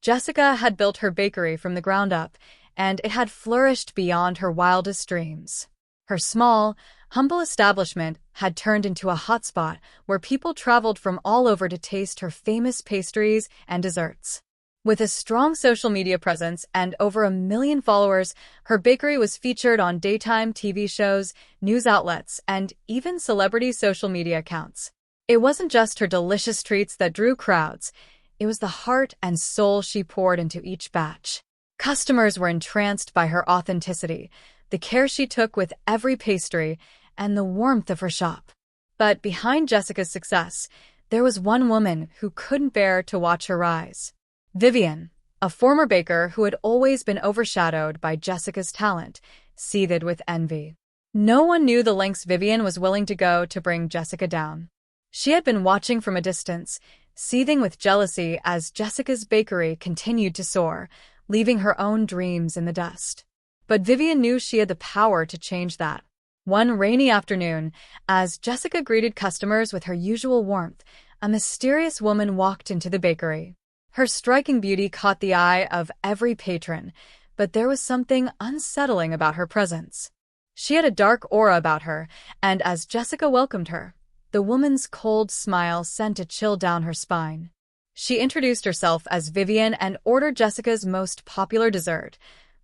Jessica had built her bakery from the ground up, and it had flourished beyond her wildest dreams. Her small, humble establishment had turned into a hotspot where people traveled from all over to taste her famous pastries and desserts. With a strong social media presence and over 1 million followers, her bakery was featured on daytime TV shows, news outlets, and even celebrity social media accounts. It wasn't just her delicious treats that drew crowds, it was the heart and soul she poured into each batch. Customers were entranced by her authenticity, the care she took with every pastry, and the warmth of her shop. But behind Jessica's success, there was one woman who couldn't bear to watch her rise. Vivian, a former baker who had always been overshadowed by Jessica's talent, seethed with envy. No one knew the lengths Vivian was willing to go to bring Jessica down. She had been watching from a distance, seething with jealousy as Jessica's bakery continued to soar, leaving her own dreams in the dust. But Vivian knew she had the power to change that. One rainy afternoon, as Jessica greeted customers with her usual warmth, a mysterious woman walked into the bakery. Her striking beauty caught the eye of every patron, but there was something unsettling about her presence. She had a dark aura about her, and as Jessica welcomed her, the woman's cold smile sent a chill down her spine. She introduced herself as Vivian and ordered Jessica's most popular dessert,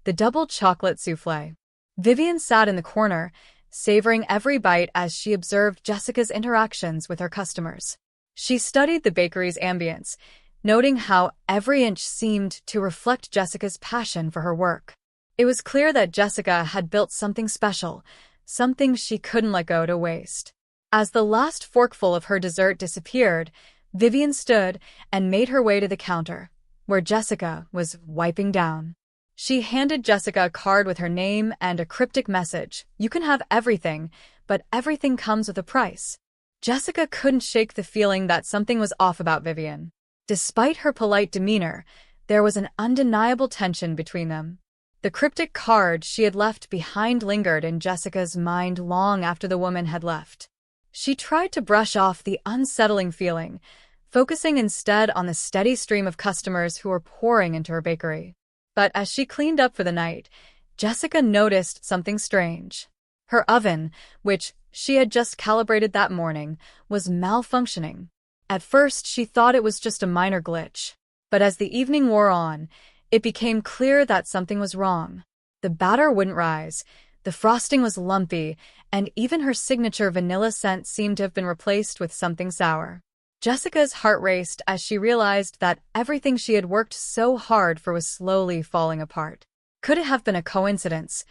the double chocolate soufflé. Vivian sat in the corner, savoring every bite as she observed Jessica's interactions with her customers. She studied the bakery's ambience, noting how every inch seemed to reflect Jessica's passion for her work. It was clear that Jessica had built something special, something she couldn't let go to waste. As the last forkful of her dessert disappeared, Vivian stood and made her way to the counter, where Jessica was wiping down. She handed Jessica a card with her name and a cryptic message: "You can have everything, but everything comes with a price." Jessica couldn't shake the feeling that something was off about Vivian. Despite her polite demeanor, there was an undeniable tension between them. The cryptic card she had left behind lingered in Jessica's mind long after the woman had left. She tried to brush off the unsettling feeling, focusing instead on the steady stream of customers who were pouring into her bakery. But as she cleaned up for the night, Jessica noticed something strange. Her oven, which she had just calibrated that morning, was malfunctioning. At first, she thought it was just a minor glitch. But as the evening wore on, it became clear that something was wrong. The batter wouldn't rise, the frosting was lumpy, and even her signature vanilla scent seemed to have been replaced with something sour. Jessica's heart raced as she realized that everything she had worked so hard for was slowly falling apart. Could it have been a coincidence,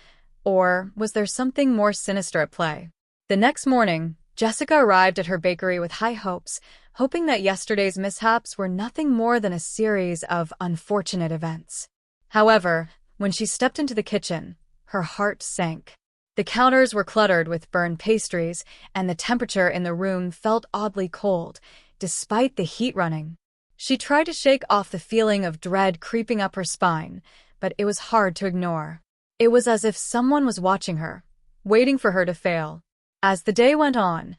or was there something more sinister at play? The next morning, Jessica arrived at her bakery with high hopes, hoping that yesterday's mishaps were nothing more than a series of unfortunate events. However, when she stepped into the kitchen, her heart sank. The counters were cluttered with burned pastries, and the temperature in the room felt oddly cold, despite the heat running. She tried to shake off the feeling of dread creeping up her spine, but it was hard to ignore. It was as if someone was watching her, waiting for her to fail. As the day went on,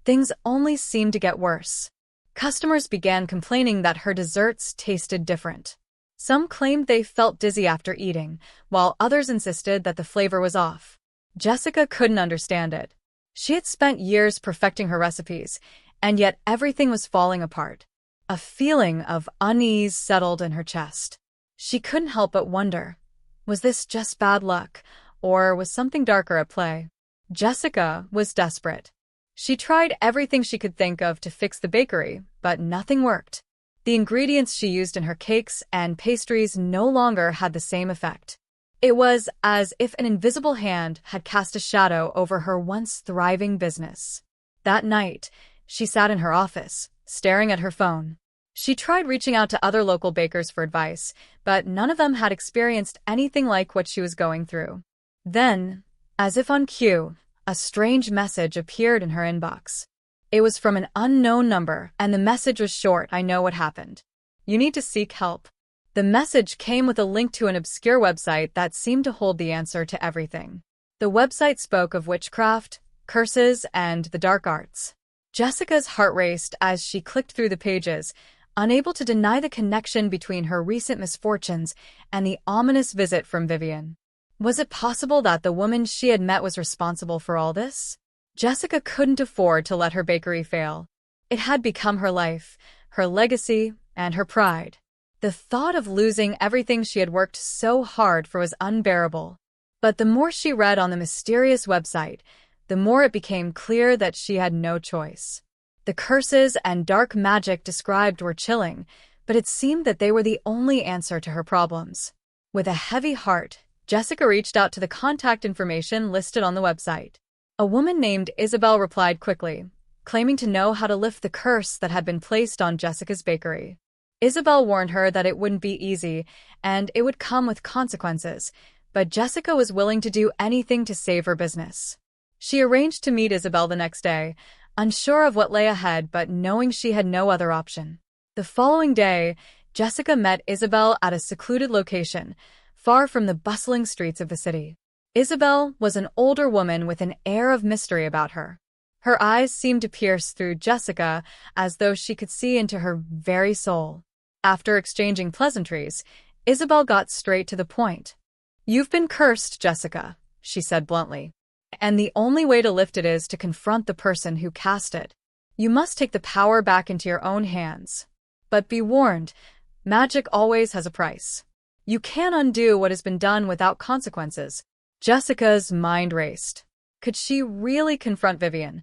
things only seemed to get worse. Customers began complaining that her desserts tasted different. Some claimed they felt dizzy after eating, while others insisted that the flavor was off. Jessica couldn't understand it. She had spent years perfecting her recipes, and yet everything was falling apart. A feeling of unease settled in her chest. She couldn't help but wonder, was this just bad luck, or was something darker at play? Jessica was desperate. She tried everything she could think of to fix the bakery, but nothing worked. The ingredients she used in her cakes and pastries no longer had the same effect. It was as if an invisible hand had cast a shadow over her once thriving business. That night, she sat in her office, staring at her phone. She tried reaching out to other local bakers for advice, but none of them had experienced anything like what she was going through. Then, as if on cue, a strange message appeared in her inbox. It was from an unknown number, and the message was short: "I know what happened. You need to seek help." The message came with a link to an obscure website that seemed to hold the answer to everything. The website spoke of witchcraft, curses, and the dark arts. Jessica's heart raced as she clicked through the pages, unable to deny the connection between her recent misfortunes and the ominous visit from Vivian. Was it possible that the woman she had met was responsible for all this? Jessica couldn't afford to let her bakery fail. It had become her life, her legacy, and her pride. The thought of losing everything she had worked so hard for was unbearable. But the more she read on the mysterious website, the more it became clear that she had no choice. The curses and dark magic described were chilling, but it seemed that they were the only answer to her problems. With a heavy heart, Jessica reached out to the contact information listed on the website. A woman named Isabel replied quickly, claiming to know how to lift the curse that had been placed on Jessica's bakery. Isabel warned her that it wouldn't be easy, and it would come with consequences, but Jessica was willing to do anything to save her business. She arranged to meet Isabel the next day, unsure of what lay ahead but knowing she had no other option. The following day, Jessica met Isabel at a secluded location, far from the bustling streets of the city. Isabel was an older woman with an air of mystery about her. Her eyes seemed to pierce through Jessica as though she could see into her very soul. After exchanging pleasantries, Isabel got straight to the point. "You've been cursed, Jessica," she said bluntly. "And the only way to lift it is to confront the person who cast it. You must take the power back into your own hands. But be warned, magic always has a price. You can't undo what has been done without consequences." Jessica's mind raced. Could she really confront Vivian,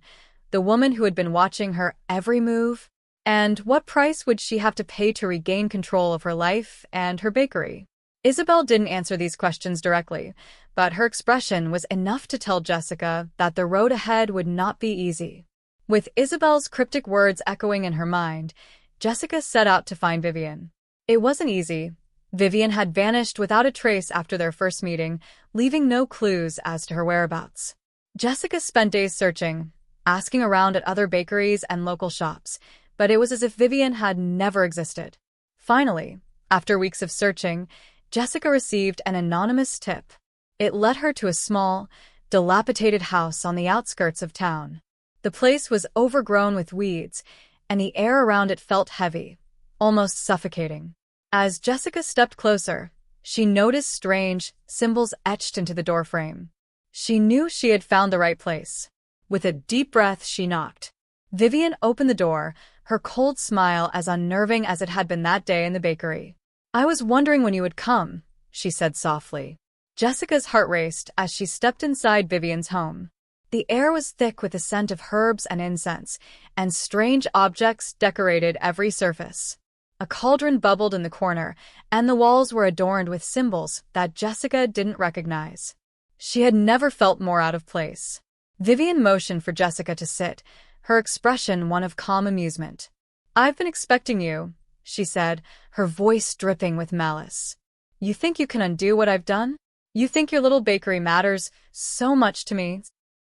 the woman who had been watching her every move? And what price would she have to pay to regain control of her life and her bakery? Isabel didn't answer these questions directly, but her expression was enough to tell Jessica that the road ahead would not be easy. With Isabel's cryptic words echoing in her mind, Jessica set out to find Vivian. It wasn't easy. Vivian had vanished without a trace after their first meeting, leaving no clues as to her whereabouts. Jessica spent days searching, asking around at other bakeries and local shops, but it was as if Vivian had never existed. Finally, after weeks of searching, Jessica received an anonymous tip. It led her to a small, dilapidated house on the outskirts of town. The place was overgrown with weeds, and the air around it felt heavy, almost suffocating. As Jessica stepped closer, she noticed strange symbols etched into the doorframe. She knew she had found the right place. With a deep breath, she knocked. Vivian opened the door, her cold smile as unnerving as it had been that day in the bakery. "I was wondering when you would come," she said softly. Jessica's heart raced as she stepped inside Vivian's home. The air was thick with the scent of herbs and incense, and strange objects decorated every surface. A cauldron bubbled in the corner, and the walls were adorned with symbols that Jessica didn't recognize. She had never felt more out of place. Vivian motioned for Jessica to sit, her expression one of calm amusement. "I've been expecting you," she said, her voice dripping with malice. "You think you can undo what I've done? You think your little bakery matters so much to me?"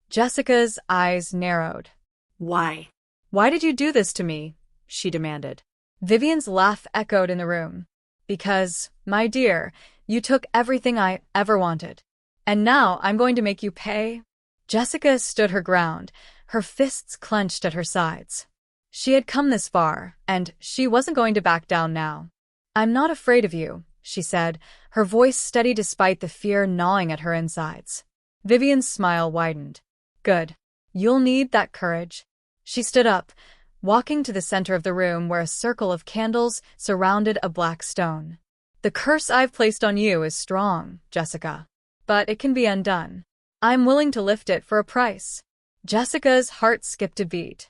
Jessica's eyes narrowed. Why? "Why did you do this to me?" she demanded. Vivian's laugh echoed in the room. "Because, my dear, you took everything I ever wanted. And now I'm going to make you pay." Jessica stood her ground, her fists clenched at her sides. She had come this far, and she wasn't going to back down now. "I'm not afraid of you," she said, her voice steady despite the fear gnawing at her insides. Vivian's smile widened. "Good. You'll need that courage." She stood up, walking to the center of the room where a circle of candles surrounded a black stone. "The curse I've placed on you is strong, Jessica, but it can be undone. I'm willing to lift it for a price." Jessica's heart skipped a beat.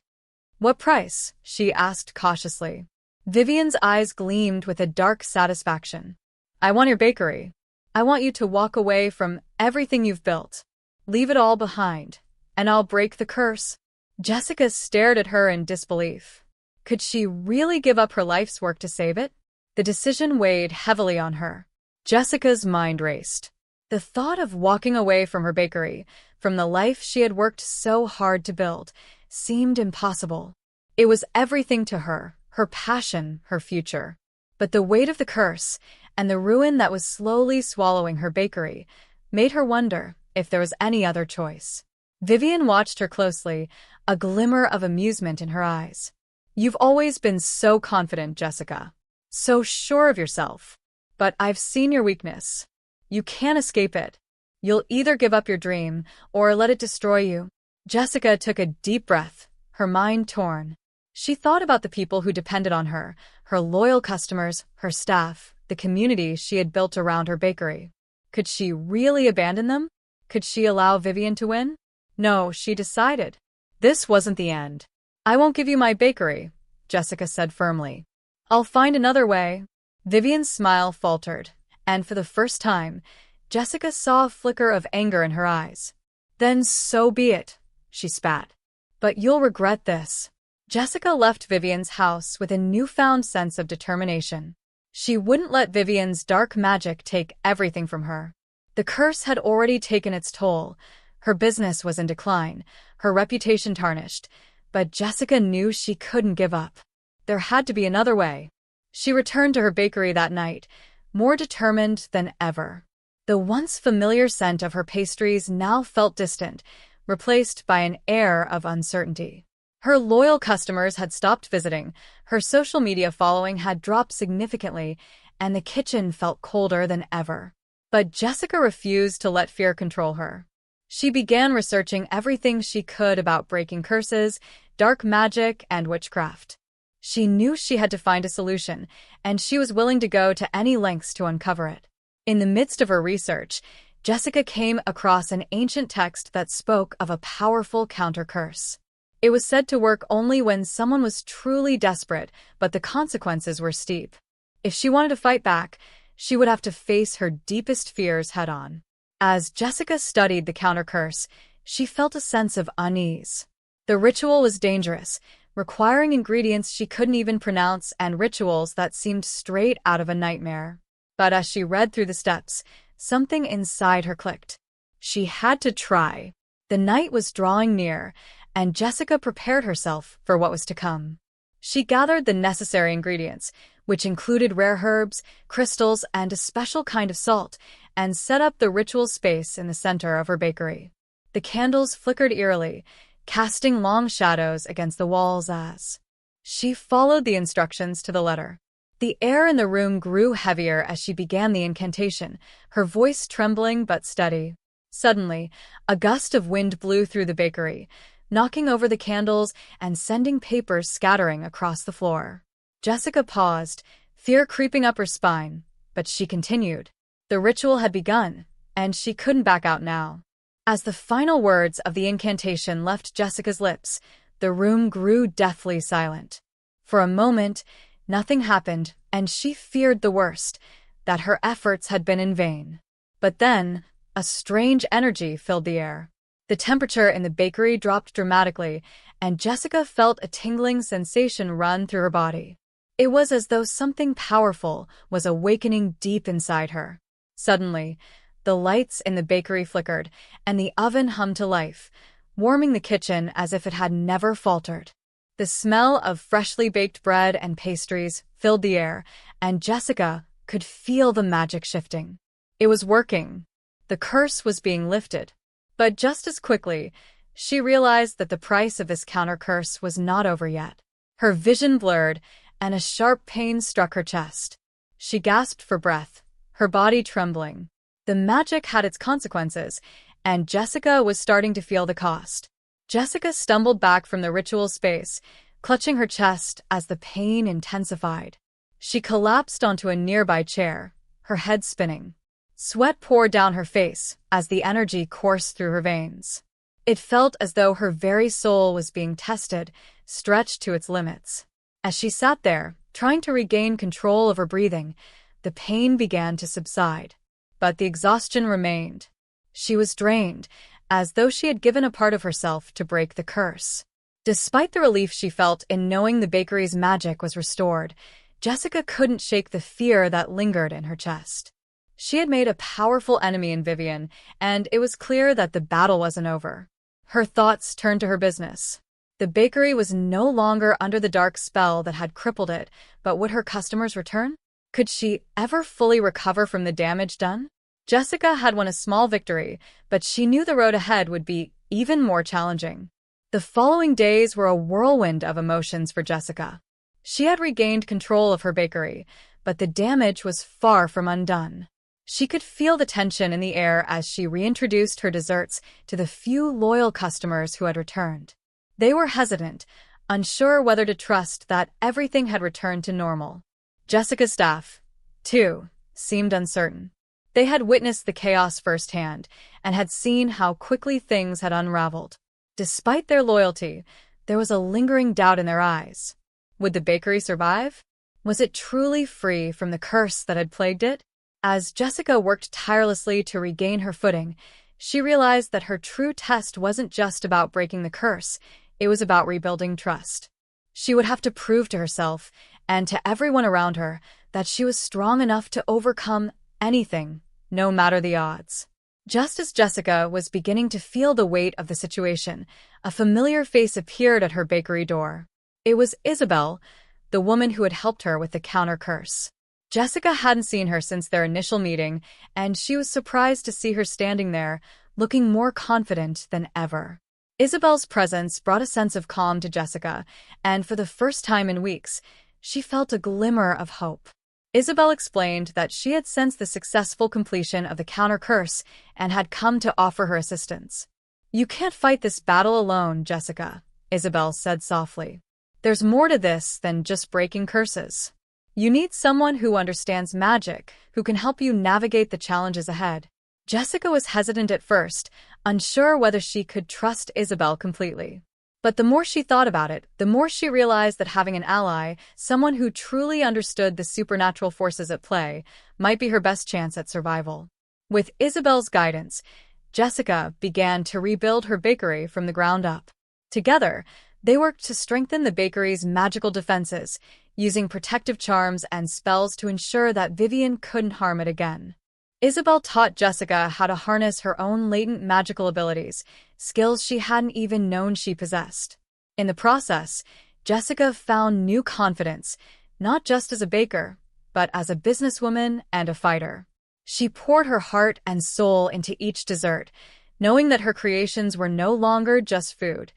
"What price?" she asked cautiously. Vivian's eyes gleamed with a dark satisfaction. "I want your bakery. I want you to walk away from everything you've built. Leave it all behind, and I'll break the curse." Jessica stared at her in disbelief. Could she really give up her life's work to save it? The decision weighed heavily on her. Jessica's mind raced. The thought of walking away from her bakery, from the life she had worked so hard to build, seemed impossible. It was everything to her, her passion, her future. But the weight of the curse, and the ruin that was slowly swallowing her bakery, made her wonder if there was any other choice. Vivian watched her closely, a glimmer of amusement in her eyes. You've always been so confident, Jessica. So sure of yourself. But I've seen your weakness. You can't escape it. You'll either give up your dream or let it destroy you. Jessica took a deep breath, her mind torn. She thought about the people who depended on her, her loyal customers, her staff, the community she had built around her bakery. Could she really abandon them? Could she allow Vivian to win? No, she decided. This wasn't the end. I won't give you my bakery, Jessica said firmly. I'll find another way. Vivian's smile faltered, and for the first time, Jessica saw a flicker of anger in her eyes. Then so be it, she spat. But you'll regret this. Jessica left Vivian's house with a newfound sense of determination. She wouldn't let Vivian's dark magic take everything from her. The curse had already taken its toll. Her business was in decline, her reputation tarnished, but Jessica knew she couldn't give up. There had to be another way. She returned to her bakery that night, more determined than ever. The once familiar scent of her pastries now felt distant, replaced by an air of uncertainty. Her loyal customers had stopped visiting, her social media following had dropped significantly, and the kitchen felt colder than ever. But Jessica refused to let fear control her. She began researching everything she could about breaking curses, dark magic, and witchcraft. She knew she had to find a solution, and she was willing to go to any lengths to uncover it. In the midst of her research, Jessica came across an ancient text that spoke of a powerful counter-curse. It was said to work only when someone was truly desperate, but the consequences were steep. If she wanted to fight back, she would have to face her deepest fears head-on. As Jessica studied the counter-curse, she felt a sense of unease. The ritual was dangerous, requiring ingredients she couldn't even pronounce and rituals that seemed straight out of a nightmare. But as she read through the steps, something inside her clicked. She had to try. The night was drawing near, and Jessica prepared herself for what was to come. She gathered the necessary ingredients, which included rare herbs, crystals, and a special kind of salt, and set up the ritual space in the center of her bakery. The candles flickered eerily, casting long shadows against the walls as she followed the instructions to the letter. The air in the room grew heavier as she began the incantation, her voice trembling but steady. Suddenly, a gust of wind blew through the bakery, knocking over the candles and sending papers scattering across the floor. Jessica paused, fear creeping up her spine, but she continued. The ritual had begun, and she couldn't back out now. As the final words of the incantation left Jessica's lips, the room grew deathly silent. For a moment, nothing happened, and she feared the worst, that her efforts had been in vain. But then, a strange energy filled the air. The temperature in the bakery dropped dramatically, and Jessica felt a tingling sensation run through her body. It was as though something powerful was awakening deep inside her. Suddenly, the lights in the bakery flickered, and the oven hummed to life, warming the kitchen as if it had never faltered. The smell of freshly baked bread and pastries filled the air, and Jessica could feel the magic shifting. It was working. The curse was being lifted. But just as quickly, she realized that the price of this counter-curse was not over yet. Her vision blurred, and a sharp pain struck her chest. She gasped for breath, her body trembling. The magic had its consequences, and Jessica was starting to feel the cost. Jessica stumbled back from the ritual space, clutching her chest as the pain intensified. She collapsed onto a nearby chair, her head spinning. Sweat poured down her face as the energy coursed through her veins. It felt as though her very soul was being tested, stretched to its limits. As she sat there, trying to regain control of her breathing, the pain began to subside. But the exhaustion remained. She was drained, as though she had given a part of herself to break the curse. Despite the relief she felt in knowing the bakery's magic was restored, Jessica couldn't shake the fear that lingered in her chest. She had made a powerful enemy in Vivian, and it was clear that the battle wasn't over. Her thoughts turned to her business. The bakery was no longer under the dark spell that had crippled it, but would her customers return? Could she ever fully recover from the damage done? Jessica had won a small victory, but she knew the road ahead would be even more challenging. The following days were a whirlwind of emotions for Jessica. She had regained control of her bakery, but the damage was far from undone. She could feel the tension in the air as she reintroduced her desserts to the few loyal customers who had returned. They were hesitant, unsure whether to trust that everything had returned to normal. Jessica's staff, too, seemed uncertain. They had witnessed the chaos firsthand and had seen how quickly things had unraveled. Despite their loyalty, there was a lingering doubt in their eyes. Would the bakery survive? Was it truly free from the curse that had plagued it? As Jessica worked tirelessly to regain her footing, she realized that her true test wasn't just about breaking the curse, it was about rebuilding trust. She would have to prove to herself, and to everyone around her, that she was strong enough to overcome anything, no matter the odds. Just as Jessica was beginning to feel the weight of the situation, a familiar face appeared at her bakery door. It was Isabel, the woman who had helped her with the counter curse. Jessica hadn't seen her since their initial meeting, and she was surprised to see her standing there, looking more confident than ever. Isabel's presence brought a sense of calm to Jessica, and for the first time in weeks, she felt a glimmer of hope. Isabel explained that she had sensed the successful completion of the counter curse and had come to offer her assistance. "You can't fight this battle alone, Jessica," Isabel said softly. "There's more to this than just breaking curses. You need someone who understands magic, who can help you navigate the challenges ahead." Jessica was hesitant at first, unsure whether she could trust Isabel completely. But the more she thought about it, the more she realized that having an ally, someone who truly understood the supernatural forces at play, might be her best chance at survival. With Isabel's guidance, Jessica began to rebuild her bakery from the ground up. Together, they worked to strengthen the bakery's magical defenses, using protective charms and spells to ensure that Vivian couldn't harm it again. Isabel taught Jessica how to harness her own latent magical abilities, skills she hadn't even known she possessed. In the process, Jessica found new confidence, not just as a baker, but as a businesswoman and a fighter. She poured her heart and soul into each dessert, knowing that her creations were no longer just food.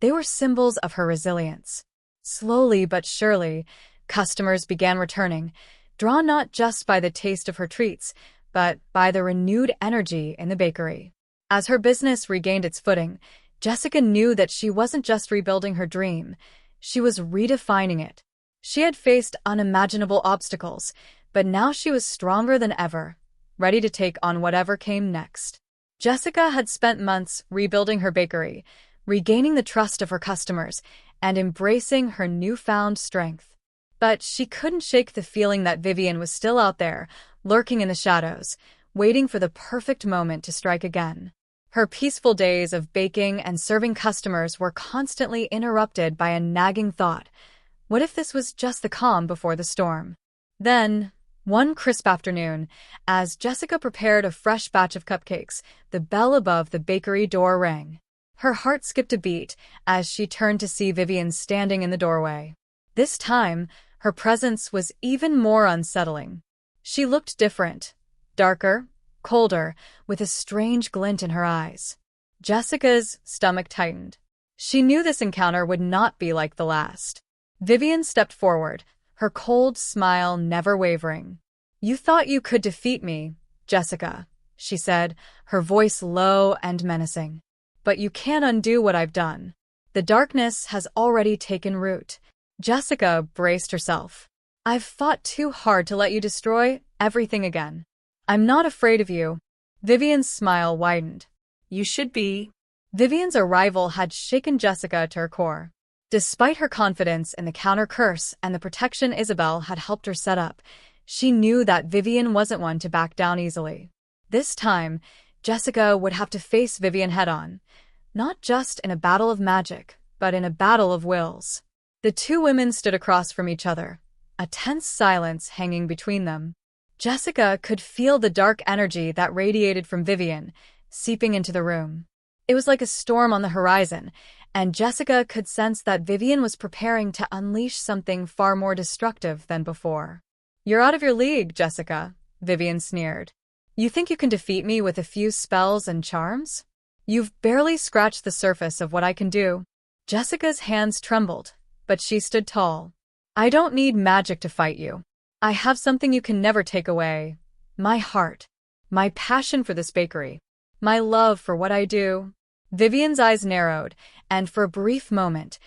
They were symbols of her resilience. Slowly but surely, customers began returning, drawn not just by the taste of her treats, but by the renewed energy in the bakery. As her business regained its footing, Jessica knew that she wasn't just rebuilding her dream, she was redefining it. She had faced unimaginable obstacles, but now she was stronger than ever, ready to take on whatever came next. Jessica had spent months rebuilding her bakery, regaining the trust of her customers, and embracing her newfound strength. But she couldn't shake the feeling that Vivian was still out there, lurking in the shadows, waiting for the perfect moment to strike again. Her peaceful days of baking and serving customers were constantly interrupted by a nagging thought. What if this was just the calm before the storm? Then, one crisp afternoon, as Jessica prepared a fresh batch of cupcakes, the bell above the bakery door rang. Her heart skipped a beat as she turned to see Vivian standing in the doorway. This time, her presence was even more unsettling. She looked different, darker, colder, with a strange glint in her eyes. Jessica's stomach tightened. She knew this encounter would not be like the last. Vivian stepped forward, her cold smile never wavering. "You thought you could defeat me, Jessica," she said, her voice low and menacing. "But you can't undo what I've done. The darkness has already taken root." Jessica braced herself. "I've fought too hard to let you destroy everything again. I'm not afraid of you." Vivian's smile widened. "You should be." Vivian's arrival had shaken Jessica to her core. Despite her confidence in the counter curse and the protection Isabel had helped her set up, she knew that Vivian wasn't one to back down easily. This time, Jessica would have to face Vivian head-on, not just in a battle of magic, but in a battle of wills. The two women stood across from each other, a tense silence hanging between them. Jessica could feel the dark energy that radiated from Vivian, seeping into the room. It was like a storm on the horizon, and Jessica could sense that Vivian was preparing to unleash something far more destructive than before. "You're out of your league, Jessica," Vivian sneered. "You think you can defeat me with a few spells and charms? You've barely scratched the surface of what I can do." Jessica's hands trembled, but she stood tall. I don't need magic to fight you. I have something you can never take away. My heart. My passion for this bakery. My love for what I do. Vivian's eyes narrowed, and for a brief moment,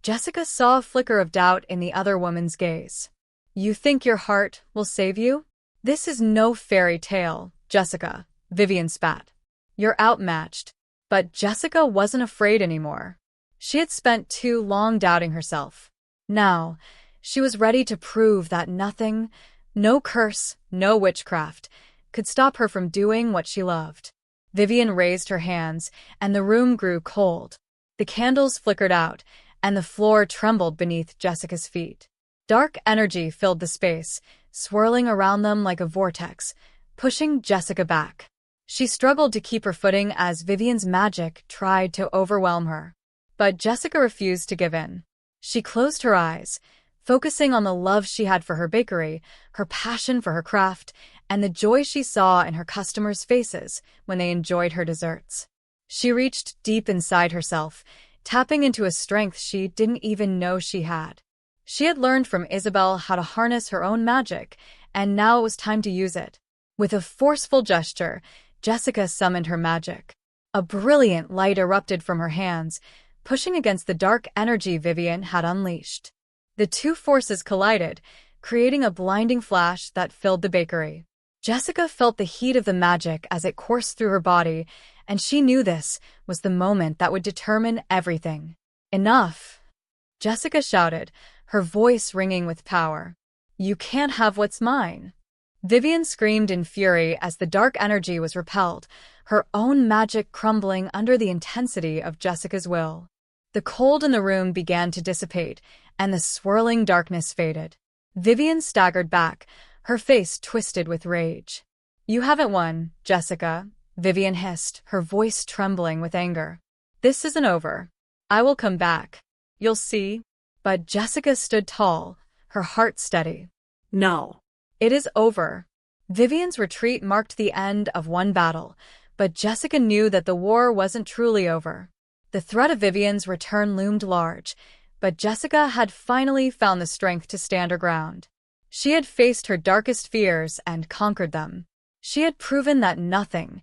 Jessica saw a flicker of doubt in the other woman's gaze. You think your heart will save you? This is no fairy tale, Jessica, Vivian spat. You're outmatched. But Jessica wasn't afraid anymore. She had spent too long doubting herself. Now, she was ready to prove that nothing, no curse, no witchcraft, could stop her from doing what she loved. Vivian raised her hands, and the room grew cold. The candles flickered out, and the floor trembled beneath Jessica's feet. Dark energy filled the space, swirling around them like a vortex, pushing Jessica back. She struggled to keep her footing as Vivian's magic tried to overwhelm her. But Jessica refused to give in. She closed her eyes, focusing on the love she had for her bakery, her passion for her craft, and the joy she saw in her customers' faces when they enjoyed her desserts. She reached deep inside herself, tapping into a strength she didn't even know she had. She had learned from Isabel how to harness her own magic, and now it was time to use it. With a forceful gesture, Jessica summoned her magic. A brilliant light erupted from her hands, pushing against the dark energy Vivian had unleashed. The two forces collided, creating a blinding flash that filled the bakery. Jessica felt the heat of the magic as it coursed through her body, and she knew this was the moment that would determine everything. Enough! Jessica shouted, her voice ringing with power. You can't have what's mine. Vivian screamed in fury as the dark energy was repelled, her own magic crumbling under the intensity of Jessica's will. The cold in the room began to dissipate, and the swirling darkness faded. Vivian staggered back, her face twisted with rage. You haven't won, Jessica, Vivian hissed, her voice trembling with anger. This isn't over. I will come back. You'll see. But Jessica stood tall, her heart steady. No. It is over. Vivian's retreat marked the end of one battle, but Jessica knew that the war wasn't truly over. The threat of Vivian's return loomed large, but Jessica had finally found the strength to stand her ground. She had faced her darkest fears and conquered them. She had proven that nothing,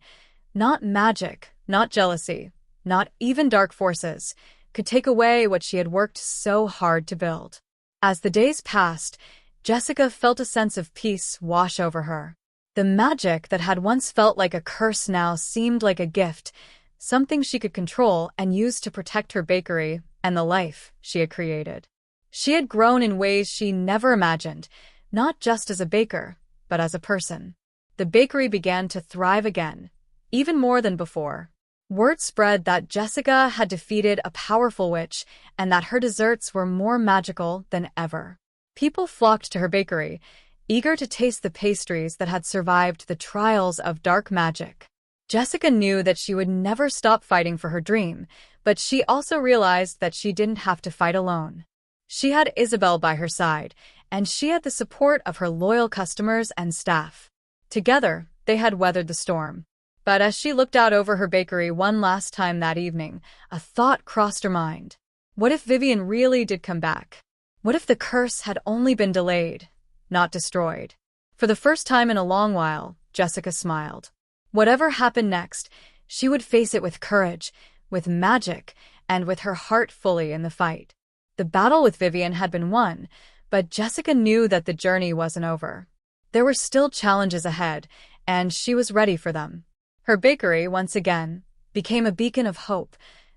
not magic, not jealousy, not even dark forces, could take away what she had worked so hard to build. As the days passed, Jessica felt a sense of peace wash over her. The magic that had once felt like a curse now seemed like a gift, something she could control and use to protect her bakery and the life she had created. She had grown in ways she never imagined, not just as a baker, but as a person. The bakery began to thrive again, even more than before. Word spread that Jessica had defeated a powerful witch and that her desserts were more magical than ever. People flocked to her bakery, eager to taste the pastries that had survived the trials of dark magic. Jessica knew that she would never stop fighting for her dream, but she also realized that she didn't have to fight alone. She had Isabel by her side, and she had the support of her loyal customers and staff. Together, they had weathered the storm. But as she looked out over her bakery one last time that evening, a thought crossed her mind. What if Vivian really did come back? What if the curse had only been delayed, not destroyed? For the first time in a long while, Jessica smiled. Whatever happened next, she would face it with courage, with magic, and with her heart fully in the fight. The battle with Vivian had been won, but Jessica knew that the journey wasn't over. There were still challenges ahead, and she was ready for them. Her bakery, once again, became a beacon of hope,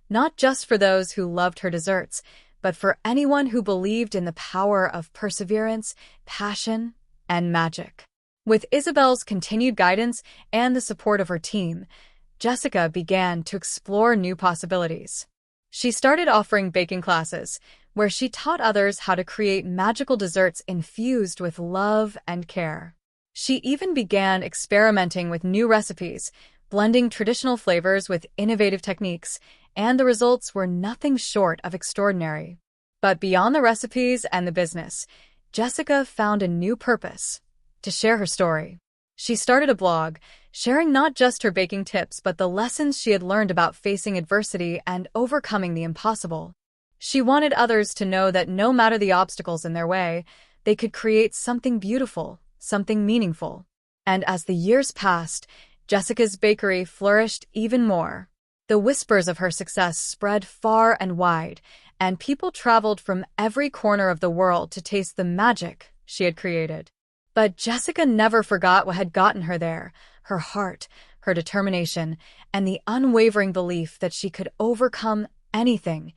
not just for those who loved her desserts, but for anyone who believed in the power of perseverance, passion, and magic. With Isabel's continued guidance and the support of her team, Jessica began to explore new possibilities. She started offering baking classes, where she taught others how to create magical desserts infused with love and care. She even began experimenting with new recipes, blending traditional flavors with innovative techniques, and the results were nothing short of extraordinary. But beyond the recipes and the business, Jessica found a new purpose: to share her story. She started a blog, sharing not just her baking tips but the lessons she had learned about facing adversity and overcoming the impossible. She wanted others to know that no matter the obstacles in their way, they could create something beautiful, something meaningful. And as the years passed, Jessica's bakery flourished even more. The whispers of her success spread far and wide, and people traveled from every corner of the world to taste the magic she had created. But Jessica never forgot what had gotten her there: her heart, her determination, and the unwavering belief that she could overcome anything,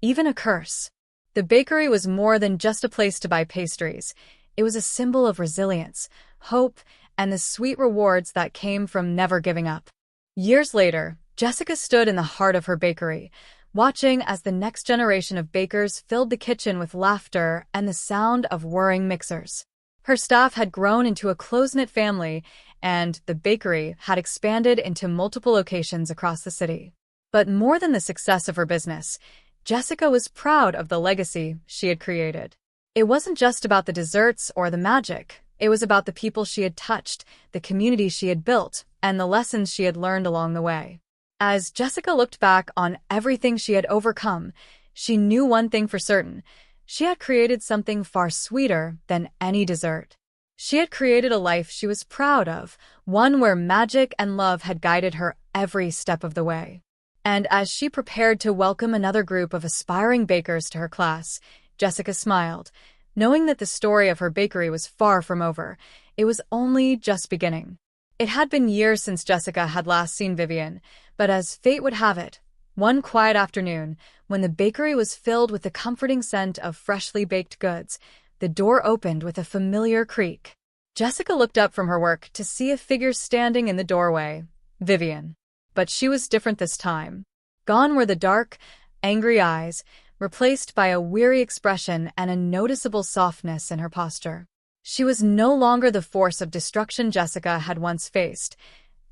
even a curse. The bakery was more than just a place to buy pastries. It was a symbol of resilience, hope, and the sweet rewards that came from never giving up. Years later, Jessica stood in the heart of her bakery, watching as the next generation of bakers filled the kitchen with laughter and the sound of whirring mixers. Her staff had grown into a close-knit family, and the bakery had expanded into multiple locations across the city. But more than the success of her business, Jessica was proud of the legacy she had created. It wasn't just about the desserts or the magic. It was about the people she had touched, the community she had built, and the lessons she had learned along the way. As Jessica looked back on everything she had overcome, she knew one thing for certain: she had created something far sweeter than any dessert. She had created a life she was proud of, one where magic and love had guided her every step of the way. And as she prepared to welcome another group of aspiring bakers to her class, Jessica smiled, knowing that the story of her bakery was far from over. It was only just beginning. It had been years since Jessica had last seen Vivian, but as fate would have it, one quiet afternoon, when the bakery was filled with the comforting scent of freshly baked goods, the door opened with a familiar creak. Jessica looked up from her work to see a figure standing in the doorway: Vivian. But she was different this time. Gone were the dark, angry eyes, replaced by a weary expression and a noticeable softness in her posture. She was no longer the force of destruction Jessica had once faced.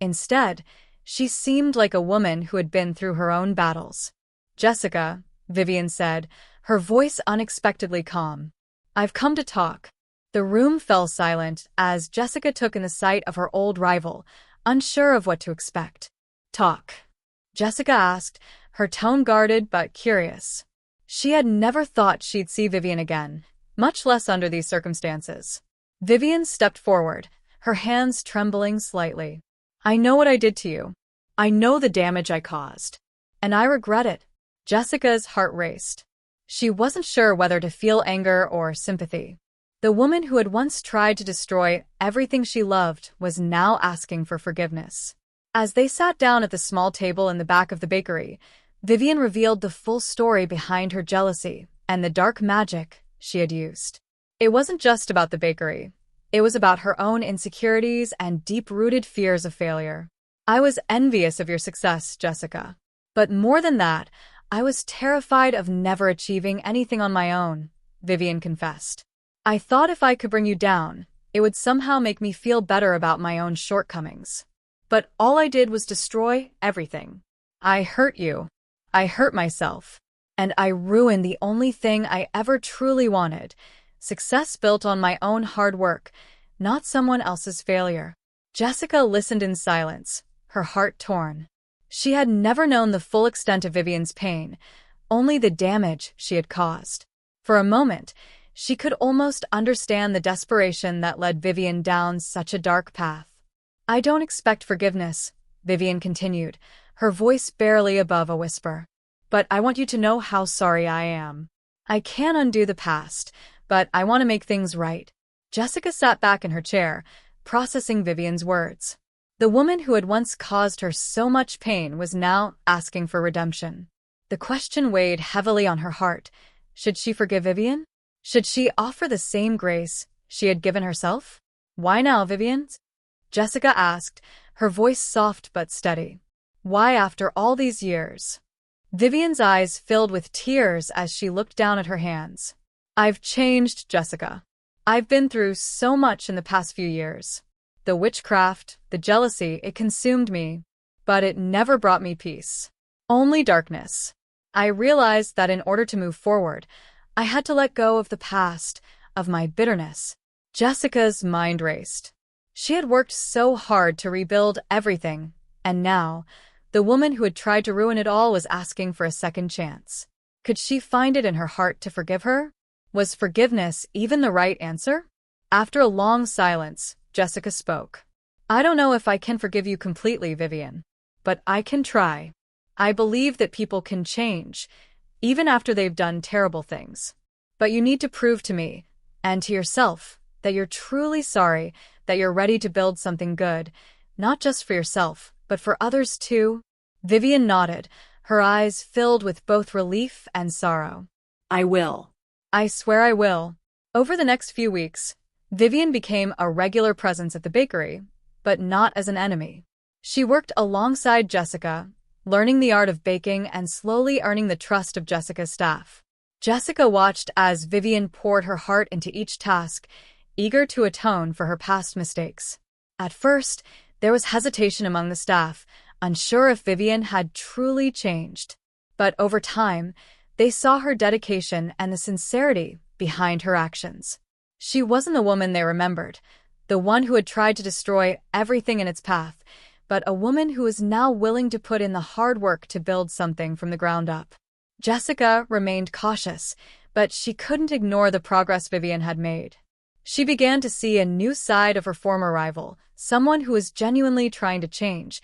Instead, she seemed like a woman who had been through her own battles. "Jessica," Vivian said, her voice unexpectedly calm. "I've come to talk." The room fell silent as Jessica took in the sight of her old rival, unsure of what to expect. "Talk?" Jessica asked, her tone guarded but curious. She had never thought she'd see Vivian again, much less under these circumstances. Vivian stepped forward, her hands trembling slightly. "I know what I did to you. I know the damage I caused. And I regret it." Jessica's heart raced. She wasn't sure whether to feel anger or sympathy. The woman who had once tried to destroy everything she loved was now asking for forgiveness. As they sat down at the small table in the back of the bakery, Vivian revealed the full story behind her jealousy and the dark magic she had used. It wasn't just about the bakery. It was about her own insecurities and deep-rooted fears of failure. "I was envious of your success, Jessica. But more than that, I was terrified of never achieving anything on my own," Vivian confessed. "I thought if I could bring you down, it would somehow make me feel better about my own shortcomings. But all I did was destroy everything. I hurt you. I hurt myself. And I ruined the only thing I ever truly wanted: success built on my own hard work, not someone else's failure." Jessica listened in silence, her heart torn. She had never known the full extent of Vivian's pain, only the damage she had caused. For a moment, she could almost understand the desperation that led Vivian down such a dark path. "I don't expect forgiveness," Vivian continued, her voice barely above a whisper. "But I want you to know how sorry I am. I can't undo the past, but I want to make things right." Jessica sat back in her chair, processing Vivian's words. The woman who had once caused her so much pain was now asking for redemption. The question weighed heavily on her heart. Should she forgive Vivian? Should she offer the same grace she had given herself? "Why now, Vivian?" Jessica asked, her voice soft but steady. "Why after all these years?" Vivian's eyes filled with tears as she looked down at her hands. "I've changed, Jessica. I've been through so much in the past few years. The witchcraft, the jealousy, it consumed me. But it never brought me peace. Only darkness. I realized that in order to move forward, I had to let go of the past, of my bitterness." Jessica's mind raced. She had worked so hard to rebuild everything, and now, the woman who had tried to ruin it all was asking for a second chance. Could she find it in her heart to forgive her? Was forgiveness even the right answer? After a long silence, Jessica spoke. I don't know if I can forgive you completely, Vivian, but I can try. I believe that people can change, even after they've done terrible things. But you need to prove to me, and to yourself, that you're truly sorry, that you're ready to build something good, not just for yourself, but for others too. Vivian nodded, her eyes filled with both relief and sorrow. I will. I swear I will. Over the next few weeks, Vivian became a regular presence at the bakery, but not as an enemy. She worked alongside Jessica, learning the art of baking and slowly earning the trust of Jessica's staff. Jessica watched as Vivian poured her heart into each task, eager to atone for her past mistakes. At first, there was hesitation among the staff, unsure if Vivian had truly changed. But over time, they saw her dedication and the sincerity behind her actions. She wasn't the woman they remembered, the one who had tried to destroy everything in its path, but a woman who was now willing to put in the hard work to build something from the ground up. Jessica remained cautious, but she couldn't ignore the progress Vivian had made. She began to see a new side of her former rival, someone who was genuinely trying to change,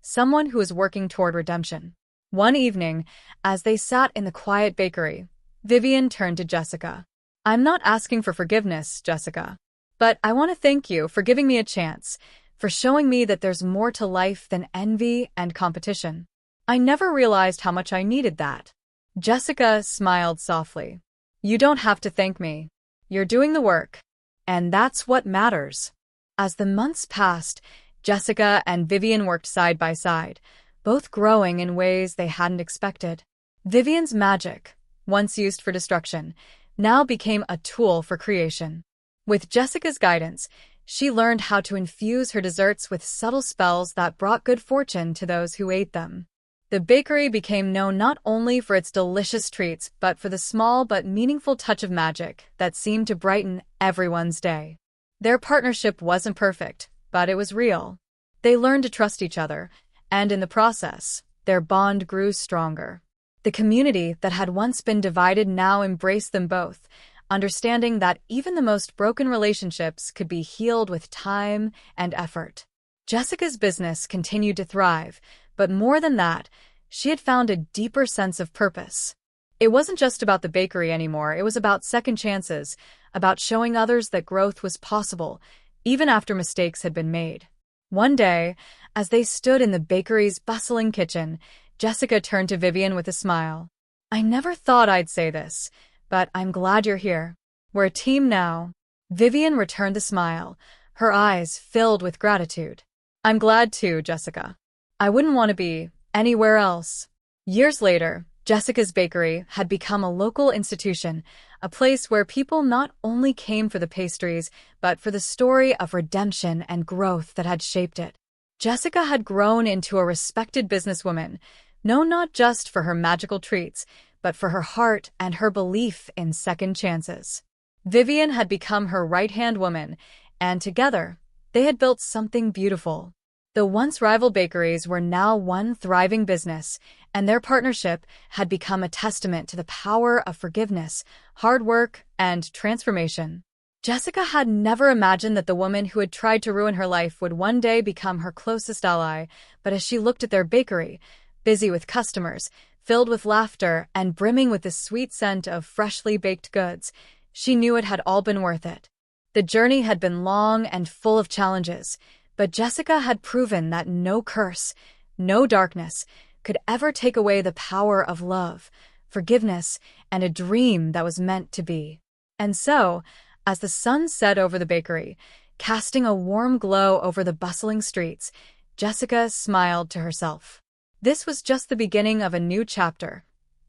someone who was working toward redemption. One evening, as they sat in the quiet bakery, Vivian turned to Jessica. I'm not asking for forgiveness, Jessica, but I want to thank you for giving me a chance, for showing me that there's more to life than envy and competition. I never realized how much I needed that. Jessica smiled softly. You don't have to thank me. You're doing the work, and that's what matters. As the months passed, Jessica and Vivian worked side by side, both growing in ways they hadn't expected. Vivian's magic, once used for destruction, now became a tool for creation. With Jessica's guidance, she learned how to infuse her desserts with subtle spells that brought good fortune to those who ate them. The bakery became known not only for its delicious treats, but for the small but meaningful touch of magic that seemed to brighten everyone's day. Their partnership wasn't perfect, but it was real. They learned to trust each other, and in the process, their bond grew stronger. The community that had once been divided now embraced them both, understanding that even the most broken relationships could be healed with time and effort. Jessica's business continued to thrive, but more than that, she had found a deeper sense of purpose. It wasn't just about the bakery anymore, it was about second chances, about showing others that growth was possible, even after mistakes had been made. One day, as they stood in the bakery's bustling kitchen, Jessica turned to Vivian with a smile. I never thought I'd say this, but I'm glad you're here. We're a team now. Vivian returned the smile, her eyes filled with gratitude. I'm glad too, Jessica. I wouldn't want to be anywhere else. Years later, Jessica's Bakery had become a local institution, a place where people not only came for the pastries, but for the story of redemption and growth that had shaped it. Jessica had grown into a respected businesswoman, known not just for her magical treats, but for her heart and her belief in second chances. Vivian had become her right-hand woman, and together, they had built something beautiful. The once rival bakeries were now one thriving business, and their partnership had become a testament to the power of forgiveness, hard work, and transformation. Jessica had never imagined that the woman who had tried to ruin her life would one day become her closest ally, but as she looked at their bakery, busy with customers, filled with laughter, and brimming with the sweet scent of freshly baked goods, she knew it had all been worth it. The journey had been long and full of challenges, but Jessica had proven that no curse, no darkness, could ever take away the power of love, forgiveness, and a dream that was meant to be. And so, as the sun set over the bakery, casting a warm glow over the bustling streets, Jessica smiled to herself. This was just the beginning of a new chapter,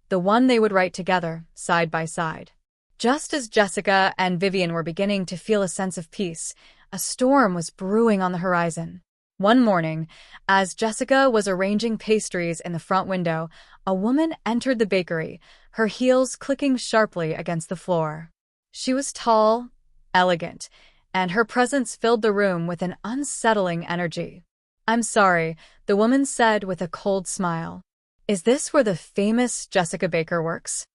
the one they would write together, side by side. Just as Jessica and Vivian were beginning to feel a sense of peace, a storm was brewing on the horizon. One morning, as Jessica was arranging pastries in the front window, a woman entered the bakery, her heels clicking sharply against the floor. She was tall, elegant, and her presence filled the room with an unsettling energy. I'm sorry, the woman said with a cold smile. Is this where the famous Jessica Baker works?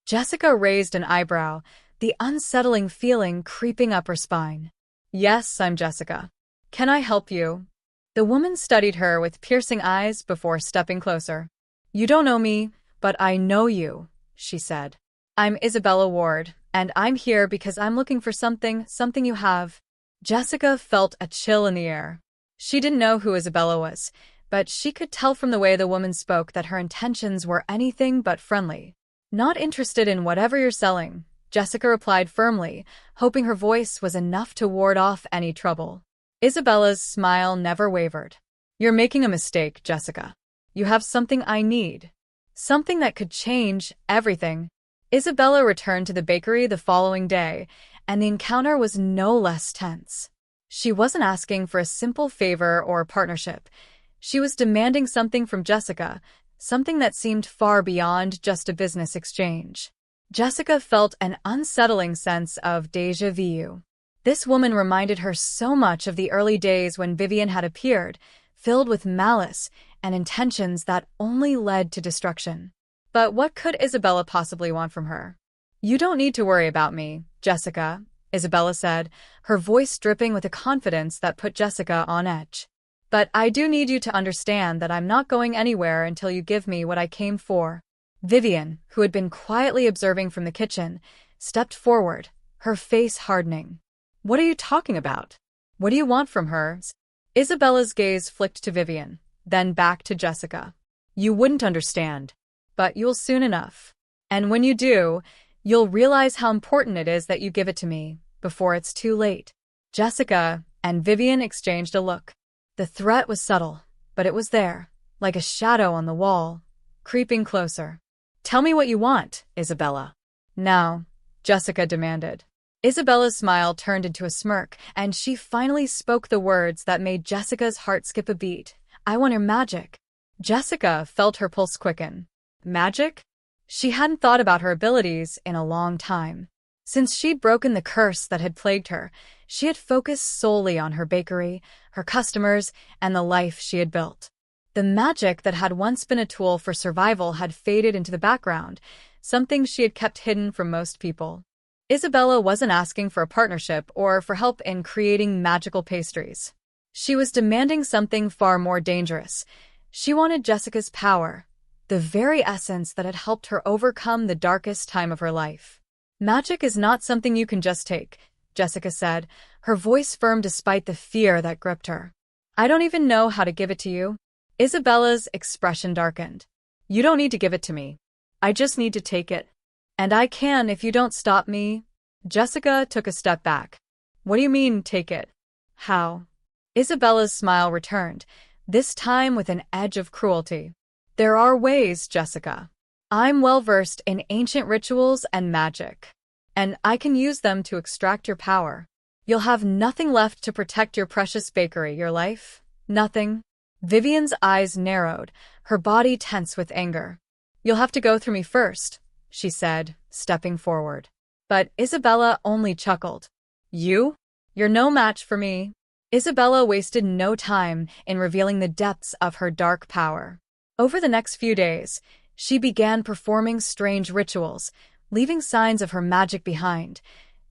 Jessica raised an eyebrow, the unsettling feeling creeping up her spine. Yes, I'm Jessica. Can I help you? The woman studied her with piercing eyes before stepping closer. You don't know me, but I know you, she said. I'm Isabella Ward, and I'm here because I'm looking for something you have. Jessica felt a chill in the air. She didn't know who Isabella was, but she could tell from the way the woman spoke that her intentions were anything but friendly. Not interested in whatever you're selling, Jessica replied firmly, hoping her voice was enough to ward off any trouble. Isabella's smile never wavered. You're making a mistake, Jessica. You have something I need. Something that could change everything. Isabella returned to the bakery the following day, and the encounter was no less tense. She wasn't asking for a simple favor or partnership. She was demanding something from Jessica, something that seemed far beyond just a business exchange. Jessica felt an unsettling sense of déjà vu. This woman reminded her so much of the early days when Vivian had appeared, filled with malice and intentions that only led to destruction. But what could Isabella possibly want from her? You don't need to worry about me, Jessica, Isabella said, her voice dripping with a confidence that put Jessica on edge. But I do need you to understand that I'm not going anywhere until you give me what I came for. Vivian, who had been quietly observing from the kitchen, stepped forward, her face hardening. What are you talking about? What do you want from her? Isabella's gaze flicked to Vivian, then back to Jessica. You wouldn't understand. But you'll soon enough. And when you do, you'll realize how important it is that you give it to me, before it's too late. Jessica and Vivian exchanged a look. The threat was subtle, but it was there, like a shadow on the wall, creeping closer. Tell me what you want, Isabella. Now, Jessica demanded. Isabella's smile turned into a smirk, and she finally spoke the words that made Jessica's heart skip a beat. I want your magic. Jessica felt her pulse quicken. Magic? She hadn't thought about her abilities in a long time. Since she'd broken the curse that had plagued her, she had focused solely on her bakery, her customers, and the life she had built. The magic that had once been a tool for survival had faded into the background, something she had kept hidden from most people. Isabella wasn't asking for a partnership or for help in creating magical pastries. She was demanding something far more dangerous. She wanted Jessica's power, the very essence that had helped her overcome the darkest time of her life. Magic is not something you can just take, Jessica said, her voice firm despite the fear that gripped her. I don't even know how to give it to you. Isabella's expression darkened. You don't need to give it to me. I just need to take it. And I can if you don't stop me. Jessica took a step back. What do you mean, take it? How? Isabella's smile returned, this time with an edge of cruelty. There are ways, Jessica. I'm well-versed in ancient rituals and magic, and I can use them to extract your power. You'll have nothing left to protect your precious bakery, your life. Nothing. Vivian's eyes narrowed, her body tense with anger. You'll have to go through me first, she said, stepping forward. But Isabella only chuckled. You? You're no match for me. Isabella wasted no time in revealing the depths of her dark power. Over the next few days, she began performing strange rituals, leaving signs of her magic behind,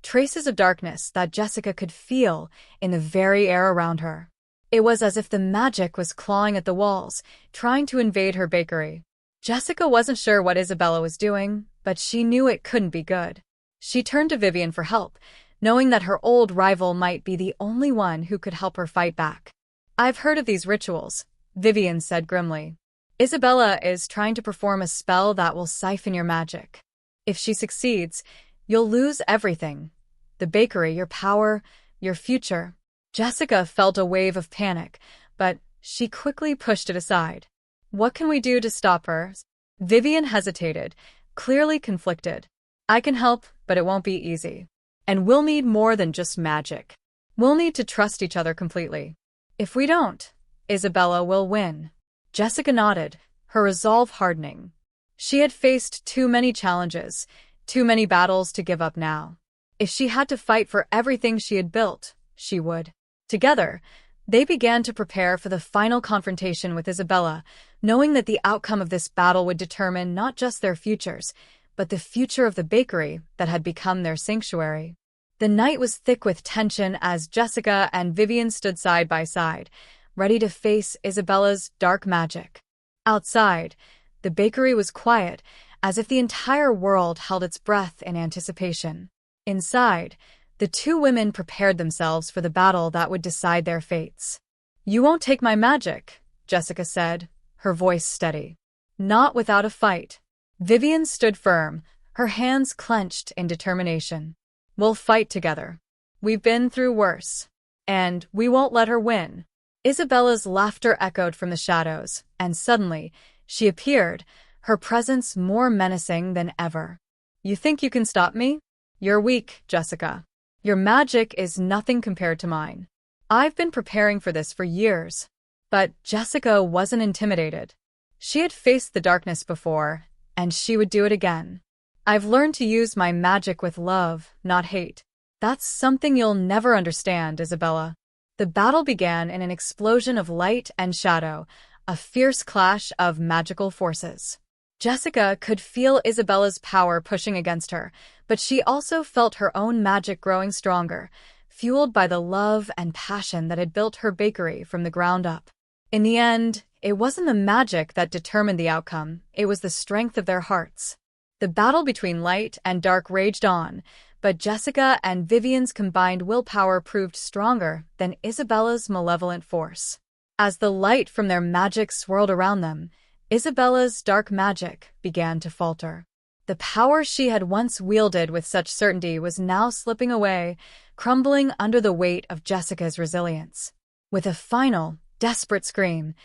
traces of darkness that Jessica could feel in the very air around her. It was as if the magic was clawing at the walls, trying to invade her bakery. Jessica wasn't sure what Isabella was doing, but she knew it couldn't be good. She turned to Vivian for help, knowing that her old rival might be the only one who could help her fight back. I've heard of these rituals, Vivian said grimly. Isabella is trying to perform a spell that will siphon your magic. If she succeeds, you'll lose everything. The bakery, your power, your future. Jessica felt a wave of panic, but she quickly pushed it aside. What can we do to stop her? Vivian hesitated, clearly conflicted. I can help, but it won't be easy. And we'll need more than just magic. We'll need to trust each other completely. If we don't, Isabella will win. Jessica nodded, her resolve hardening. She had faced too many challenges, too many battles to give up now. If she had to fight for everything she had built, she would. Together, they began to prepare for the final confrontation with Isabella, knowing that the outcome of this battle would determine not just their futures, but the future of the bakery that had become their sanctuary. The night was thick with tension as Jessica and Vivian stood side by side, ready to face Isabella's dark magic. Outside, the bakery was quiet, as if the entire world held its breath in anticipation. Inside, the two women prepared themselves for the battle that would decide their fates. "You won't take my magic," Jessica said, her voice steady. "Not without a fight." Vivian stood firm, her hands clenched in determination. "We'll fight together. We've been through worse. And we won't let her win." Isabella's laughter echoed from the shadows, and suddenly, she appeared, her presence more menacing than ever. "You think you can stop me? You're weak, Jessica. Your magic is nothing compared to mine. I've been preparing for this for years." But Jessica wasn't intimidated. She had faced the darkness before, and she would do it again. "I've learned to use my magic with love, not hate. That's something you'll never understand, Isabella." The battle began in an explosion of light and shadow, a fierce clash of magical forces. Jessica could feel Isabella's power pushing against her, but she also felt her own magic growing stronger, fueled by the love and passion that had built her bakery from the ground up. In the end, it wasn't the magic that determined the outcome, it was the strength of their hearts. The battle between light and dark raged on, but Jessica and Vivian's combined willpower proved stronger than Isabella's malevolent force. As the light from their magic swirled around them, Isabella's dark magic began to falter. The power she had once wielded with such certainty was now slipping away, crumbling under the weight of Jessica's resilience. With a final, desperate scream,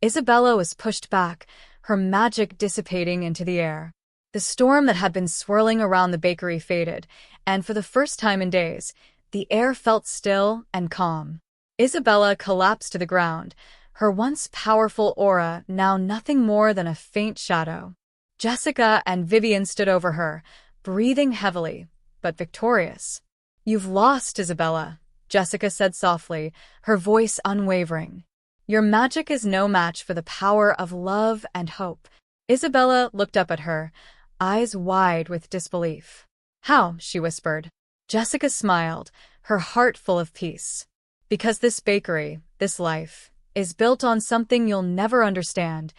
Isabella was pushed back, her magic dissipating into the air. The storm that had been swirling around the bakery faded, and for the first time in days, the air felt still and calm. Isabella collapsed to the ground, her once powerful aura now nothing more than a faint shadow. Jessica and Vivian stood over her, breathing heavily, but victorious. "You've lost, Isabella," Jessica said softly, her voice unwavering. "Your magic is no match for the power of love and hope." Isabella looked up at her, eyes wide with disbelief. "How?" she whispered. Jessica smiled, her heart full of peace. "Because this bakery, this life, is built on something you'll never understand."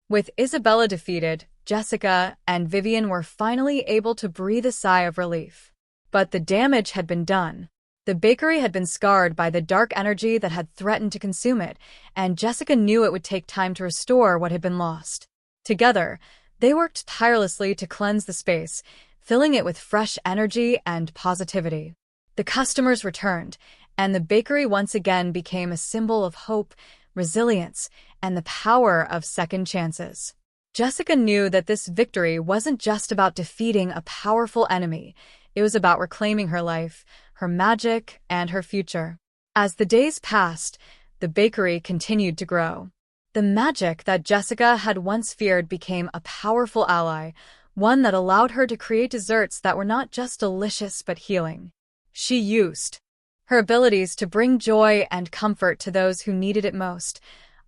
With Isabella defeated, Jessica and Vivian were finally able to breathe a sigh of relief. But the damage had been done. The bakery had been scarred by the dark energy that had threatened to consume it, and Jessica knew it would take time to restore what had been lost. Together, they worked tirelessly to cleanse the space, filling it with fresh energy and positivity. The customers returned, and the bakery once again became a symbol of hope, resilience, and the power of second chances. Jessica knew that this victory wasn't just about defeating a powerful enemy, it was about reclaiming her life, her magic, and her future. As the days passed, the bakery continued to grow. The magic that Jessica had once feared became a powerful ally, one that allowed her to create desserts that were not just delicious but healing. She used her abilities to bring joy and comfort to those who needed it most,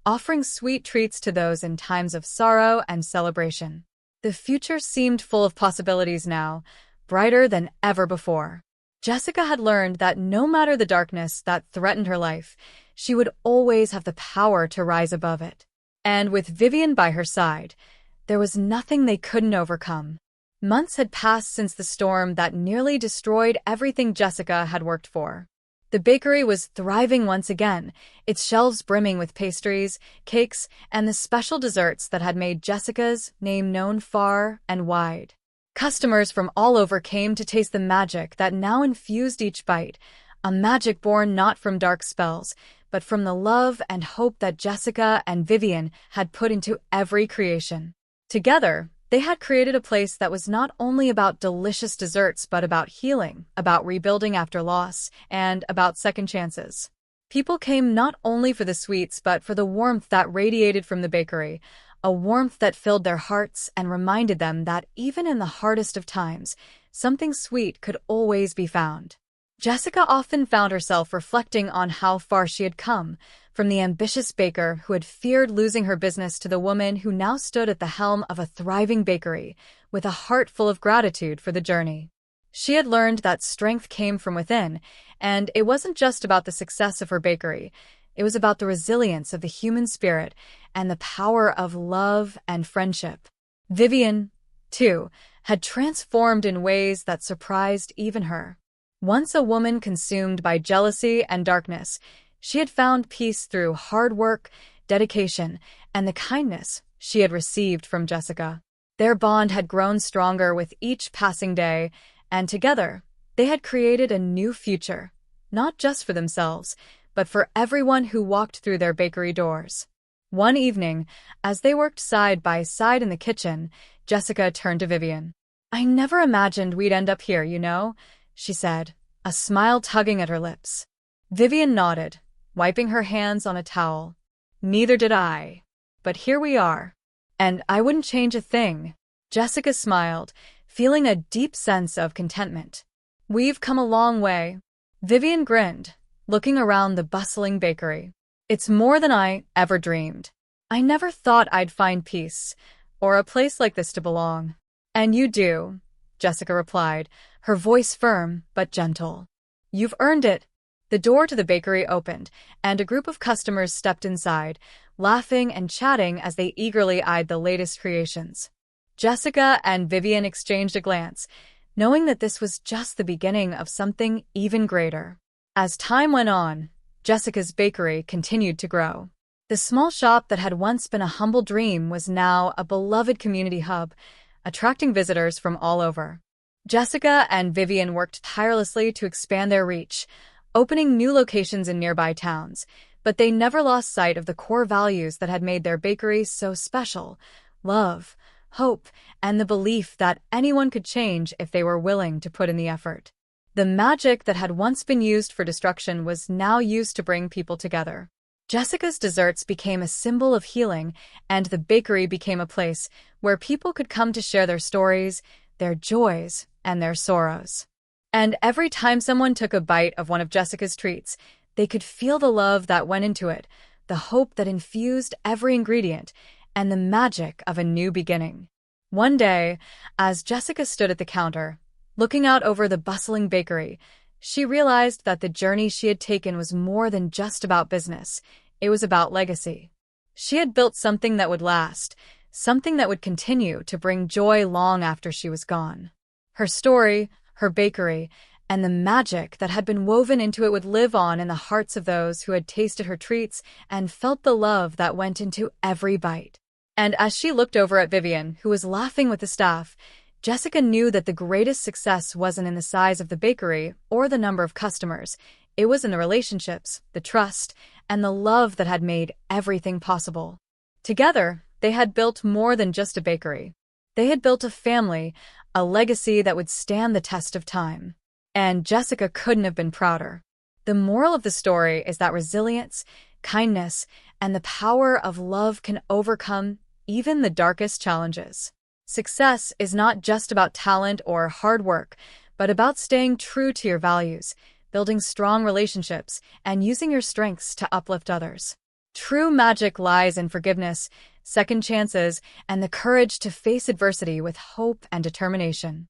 offering sweet treats to those in times of sorrow and celebration. The future seemed full of possibilities now, brighter than ever before. Jessica had learned that no matter the darkness that threatened her life, she would always have the power to rise above it. And with Vivian by her side, there was nothing they couldn't overcome. Months had passed since the storm that nearly destroyed everything Jessica had worked for. The bakery was thriving once again, its shelves brimming with pastries, cakes, and the special desserts that had made Jessica's name known far and wide. Customers from all over came to taste the magic that now infused each bite, a magic born not from dark spells, but from the love and hope that Jessica and Vivian had put into every creation. Together, they had created a place that was not only about delicious desserts but about healing, about rebuilding after loss, and about second chances. People came not only for the sweets but for the warmth that radiated from the bakery, a warmth that filled their hearts and reminded them that even in the hardest of times, something sweet could always be found. Jessica often found herself reflecting on how far she had come, from the ambitious baker who had feared losing her business to the woman who now stood at the helm of a thriving bakery, with a heart full of gratitude for the journey. She had learned that strength came from within, and it wasn't just about the success of her bakery. It was about the resilience of the human spirit and the power of love and friendship. Vivian, too, had transformed in ways that surprised even her. Once a woman consumed by jealousy and darkness, she had found peace through hard work, dedication, and the kindness she had received from Jessica. Their bond had grown stronger with each passing day, and together, they had created a new future, not just for themselves, but for everyone who walked through their bakery doors. One evening, as they worked side by side in the kitchen, Jessica turned to Vivian. "I never imagined we'd end up here, you know," she said, a smile tugging at her lips. Vivian nodded, wiping her hands on a towel. "Neither did I. But here we are. And I wouldn't change a thing." Jessica smiled, feeling a deep sense of contentment. "We've come a long way." Vivian grinned, looking around the bustling bakery. "It's more than I ever dreamed. I never thought I'd find peace, or a place like this to belong." "And you do," Jessica replied, her voice firm but gentle. "You've earned it." The door to the bakery opened, and a group of customers stepped inside, laughing and chatting as they eagerly eyed the latest creations. Jessica and Vivian exchanged a glance, knowing that this was just the beginning of something even greater. As time went on, Jessica's bakery continued to grow. The small shop that had once been a humble dream was now a beloved community hub, attracting visitors from all over. Jessica and Vivian worked tirelessly to expand their reach, opening new locations in nearby towns, but they never lost sight of the core values that had made their bakery so special: love, hope, and the belief that anyone could change if they were willing to put in the effort. The magic that had once been used for destruction was now used to bring people together. Jessica's desserts became a symbol of healing, and the bakery became a place where people could come to share their stories, their joys, and their sorrows. And every time someone took a bite of one of Jessica's treats, they could feel the love that went into it, the hope that infused every ingredient, and the magic of a new beginning. One day, as Jessica stood at the counter, looking out over the bustling bakery, she realized that the journey she had taken was more than just about business. It was about legacy. She had built something that would last, something that would continue to bring joy long after she was gone. Her story, her bakery, and the magic that had been woven into it would live on in the hearts of those who had tasted her treats and felt the love that went into every bite. And as she looked over at Vivian, who was laughing with the staff, Jessica knew that the greatest success wasn't in the size of the bakery or the number of customers. It was in the relationships, the trust, and the love that had made everything possible. Together, they had built more than just a bakery. They had built a family, a legacy that would stand the test of time. And Jessica couldn't have been prouder. The moral of the story is that resilience, kindness, and the power of love can overcome even the darkest challenges. Success is not just about talent or hard work, but about staying true to your values, building strong relationships, and using your strengths to uplift others. True magic lies in forgiveness, second chances, and the courage to face adversity with hope and determination.